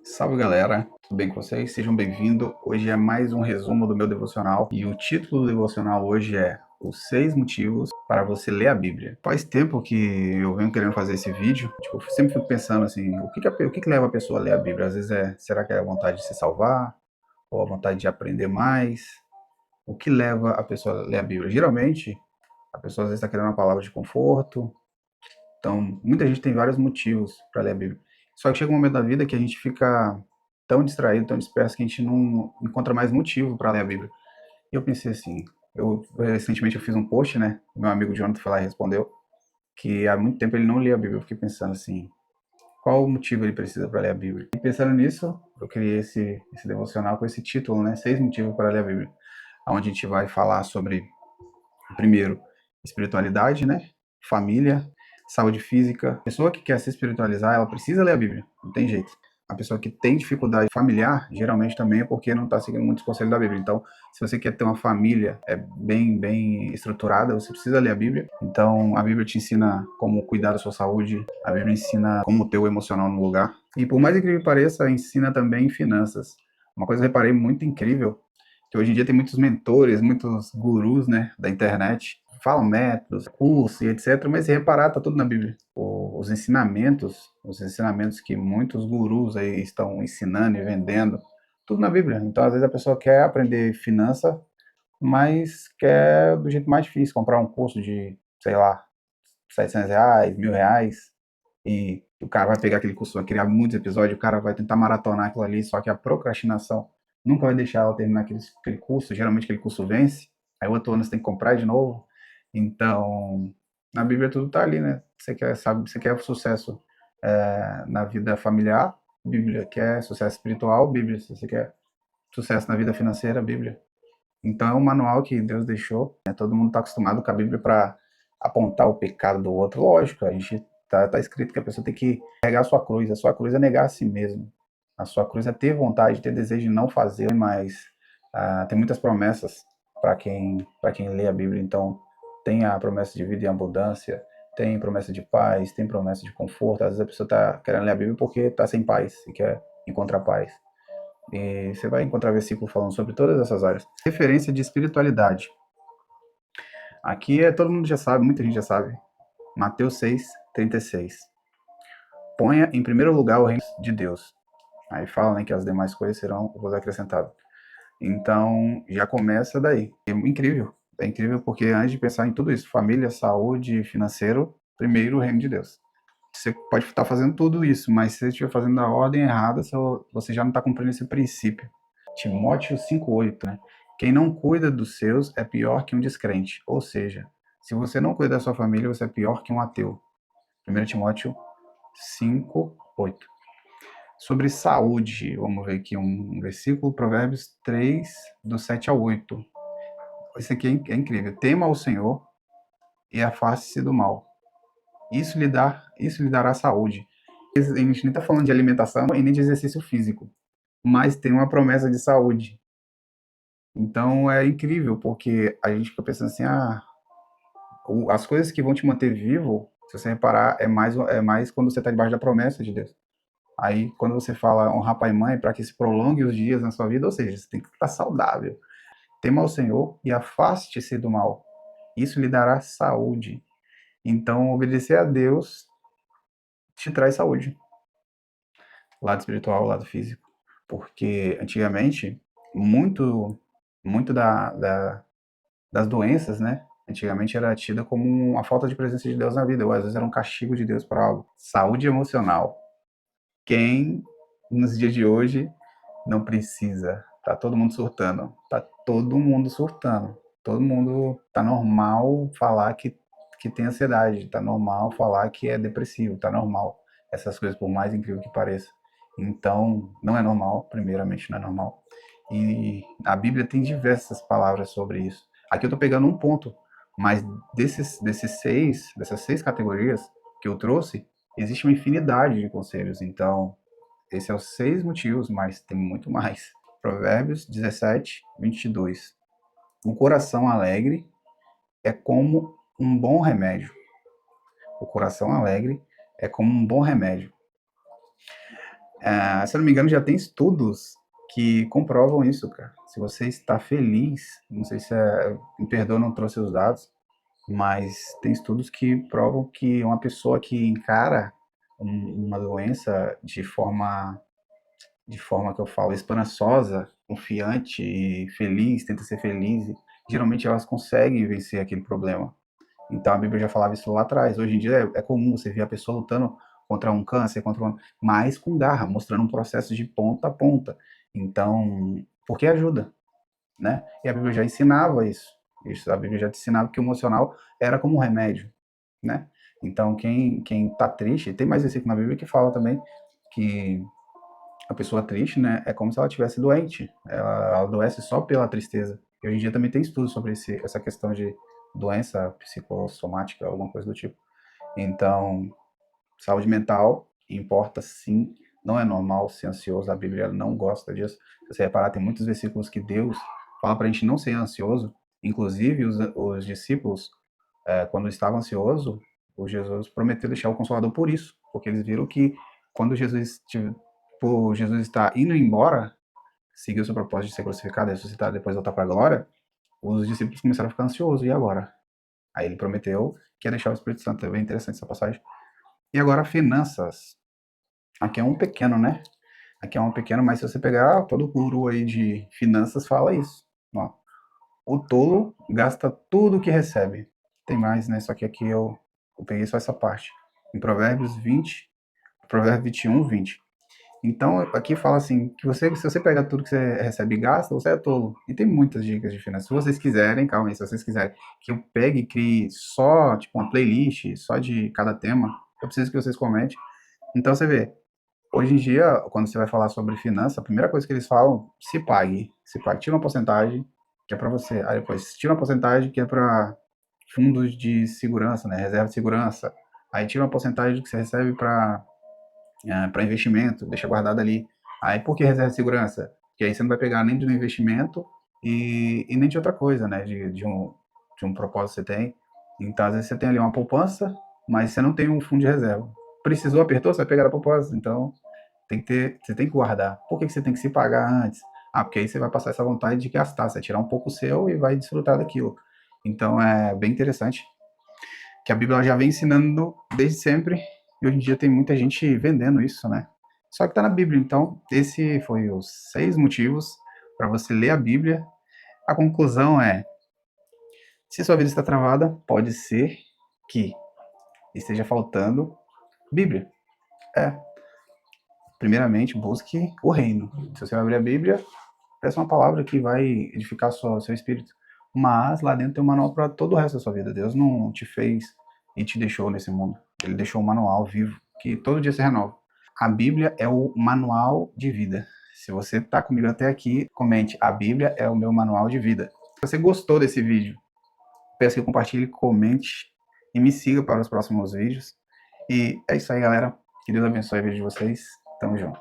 Salve galera, tudo bem com vocês? Sejam bem-vindos. Hoje é mais um resumo do meu devocional e o título do devocional hoje é Os 6 motivos para você ler a Bíblia. Faz tempo que eu venho querendo fazer esse vídeo, eu sempre fico pensando assim, o que leva a pessoa a ler a Bíblia? Às vezes será que é a vontade de se salvar? Ou a vontade de aprender mais? O que leva a pessoa a ler a Bíblia? Geralmente, a pessoa às vezes está querendo uma palavra de conforto, então, muita gente tem vários motivos para ler a Bíblia. Só que chega um momento da vida que a gente fica tão distraído, tão disperso, que a gente não encontra mais motivo para ler a Bíblia. E eu pensei assim, recentemente eu fiz um post, né? Meu amigo Jonathan foi lá e respondeu que há muito tempo ele não lia a Bíblia. Eu fiquei pensando assim, qual o motivo ele precisa para ler a Bíblia? E pensando nisso, eu criei esse devocional com esse título, né? 6 motivos para ler a Bíblia. Onde a gente vai falar sobre, primeiro, espiritualidade, né? Família, saúde física. A pessoa que quer se espiritualizar, ela precisa ler a Bíblia, não tem jeito. A pessoa que tem dificuldade familiar, geralmente também é porque não está seguindo muitos conselhos da Bíblia. Então, se você quer ter uma família bem estruturada, você precisa ler a Bíblia. Então, a Bíblia te ensina como cuidar da sua saúde, a Bíblia ensina como ter o emocional no lugar. E por mais incrível que pareça, ensina também finanças. Uma coisa que eu reparei muito incrível, que hoje em dia tem muitos mentores, muitos gurus, né, da internet, falam métodos, cursos e etc, mas se reparar, tá tudo na Bíblia. Os ensinamentos que muitos gurus aí estão ensinando e vendendo, tudo na Bíblia. Então, às vezes a pessoa quer aprender finança, mas quer do jeito mais difícil, comprar um curso de, sei lá, R$ 700, R$ 1.000, e o cara vai pegar aquele curso, vai criar muitos episódios, o cara vai tentar maratonar aquilo ali, só que a procrastinação nunca vai deixar ela terminar aquele curso. Geralmente aquele curso vence, aí o outro ano você tem que comprar de novo. Então, na Bíblia tudo tá ali, né? Você quer sucesso na vida familiar, Bíblia. Quer sucesso espiritual, Bíblia. Se você quer sucesso na vida financeira, Bíblia. Então é um manual que Deus deixou, né? Todo mundo está acostumado com a Bíblia para apontar o pecado do outro. Lógico, a gente tá escrito que a pessoa tem que pegar a sua cruz. A sua cruz é negar a si mesmo. A sua cruz é ter vontade, ter desejo de não fazer, mas tem muitas promessas para quem lê a Bíblia. Então tem a promessa de vida e abundância, tem promessa de paz, tem promessa de conforto. Às vezes a pessoa está querendo ler a Bíblia porque está sem paz e quer encontrar paz. E você vai encontrar versículo falando sobre todas essas áreas. Referência de espiritualidade. Aqui todo mundo já sabe, muita gente já sabe. Mateus 6:36. Ponha em primeiro lugar o reino de Deus. Aí fala, né, que as demais coisas serão vos acrescentadas. Então, já começa daí. É incrível. É incrível porque antes de pensar em tudo isso, família, saúde, financeiro, primeiro o reino de Deus. Você pode estar fazendo tudo isso, mas se você estiver fazendo da ordem errada, você já não está cumprindo esse princípio. Timóteo 5:8, né? Quem não cuida dos seus é pior que um descrente. Ou seja, se você não cuida da sua família, você é pior que um ateu. 1 Timóteo 5:8. Sobre saúde, vamos ver aqui um versículo, Provérbios 3, do 7 ao 8. Esse aqui é incrível. Tema ao Senhor e afaste-se do mal. Isso lhe dará saúde. A gente nem está falando de alimentação e nem de exercício físico, mas tem uma promessa de saúde. Então é incrível, porque a gente fica pensando assim, as coisas que vão te manter vivo, se você reparar, é mais quando você está debaixo da promessa de Deus. Aí, quando você fala honrar pai e mãe, para que se prolongue os dias na sua vida, ou seja, você tem que estar saudável. Tema ao Senhor e afaste-se do mal. Isso lhe dará saúde. Então, obedecer a Deus te traz saúde. Lado espiritual, lado físico. Porque, antigamente, muito, muito das doenças, né? Antigamente era tida como uma falta de presença de Deus na vida, ou às vezes era um castigo de Deus para algo. Saúde emocional. Quem, nos dias de hoje, não precisa? Tá todo mundo surtando. Tá todo mundo surtando. Todo mundo tá normal falar que tem ansiedade. Tá normal falar que é depressivo. Tá normal. Essas coisas, por mais incrível que pareça. Então, não é normal. Primeiramente, não é normal. E a Bíblia tem diversas palavras sobre isso. Aqui eu tô pegando um ponto, mas dessas seis categorias que eu trouxe, existe uma infinidade de conselhos. Então, esses são os 6 motivos, mas tem muito mais. Provérbios 17:22. Um coração alegre é como um bom remédio. O coração alegre é como um bom remédio. Se eu não me engano, já tem estudos que comprovam isso, cara. Se você está feliz, não sei se me perdoa, não trouxe os dados, mas tem estudos que provam que uma pessoa que encara uma doença de forma que eu falo, esperançosa, confiante e feliz, tenta ser feliz, geralmente elas conseguem vencer aquele problema. Então a Bíblia já falava isso lá atrás. Hoje em dia é comum você ver a pessoa lutando contra um câncer, mas com garra, mostrando um processo de ponta a ponta. Então, porque ajuda, né? E a Bíblia já ensinava isso. A Bíblia já te ensinava que o emocional era como um remédio, né? Então, quem tá triste, tem mais versículo na Bíblia que fala também que a pessoa triste, né, é como se ela estivesse doente. Ela adoece só pela tristeza. E hoje em dia também tem estudos sobre essa questão de doença psicossomática, alguma coisa do tipo. Então, saúde mental importa sim. Não é normal ser ansioso. A Bíblia não gosta disso. Se você reparar, tem muitos versículos que Deus fala para a gente não ser ansioso. Inclusive, os discípulos, quando estavam ansiosos, o Jesus prometeu deixar o Consolador por isso. Porque eles viram que quando por Jesus estar indo embora, seguiu o seu propósito de ser crucificado, ressuscitado, depois voltar para a glória, os discípulos começaram a ficar ansiosos. E agora? Aí ele prometeu que ia deixar o Espírito Santo. É bem interessante essa passagem. E agora, finanças. Aqui é um pequeno, né? Aqui é um pequeno, mas se você pegar todo guru aí de finanças, fala isso. Ó, o tolo gasta tudo que recebe. Tem mais, né? Só que aqui eu peguei só essa parte. Em Provérbios 20, Provérbios 21, 20. Então, aqui fala assim, que se você pegar tudo que você recebe e gasta, você é tolo. E tem muitas dicas de finanças. Se vocês quiserem, calma aí, se vocês quiserem que eu pegue e crie só, tipo, uma playlist, só de cada tema, eu preciso que vocês comentem. Então, você vê, hoje em dia, quando você vai falar sobre finança, a primeira coisa que eles falam, se pague, tira uma porcentagem que é para você. Aí depois, tira uma porcentagem que é para fundos de segurança, né, reserva de segurança. Aí tira uma porcentagem do que você recebe para investimento, deixa guardado ali. Aí por que reserva de segurança? Porque aí você não vai pegar nem do investimento e nem de outra coisa, né? De um propósito que você tem. Então, às vezes você tem ali uma poupança, mas você não tem um fundo de reserva. Precisou, apertou, você vai pegar a poupança. Então, você tem que guardar. Por que você tem que se pagar antes? Porque aí você vai passar essa vontade de gastar, você vai tirar um pouco seu e vai desfrutar daquilo. Então, é bem interessante que a Bíblia já vem ensinando desde sempre, e hoje em dia tem muita gente vendendo isso, né? Só que está na Bíblia, então esse foi os 6 motivos para você ler a Bíblia. A conclusão é, se sua vida está travada, pode ser que esteja faltando Bíblia. É, primeiramente, busque o reino. Se você vai abrir a Bíblia, peça uma palavra que vai edificar seu espírito. Mas lá dentro tem um manual para todo o resto da sua vida. Deus não te fez e te deixou nesse mundo. Ele deixou um manual vivo que todo dia se renova. A Bíblia é o manual de vida. Se você está comigo até aqui, comente. A Bíblia é o meu manual de vida. Se você gostou desse vídeo, peço que compartilhe, comente e me siga para os próximos vídeos. E é isso aí, galera. Que Deus abençoe a vida de vocês. Tamo junto.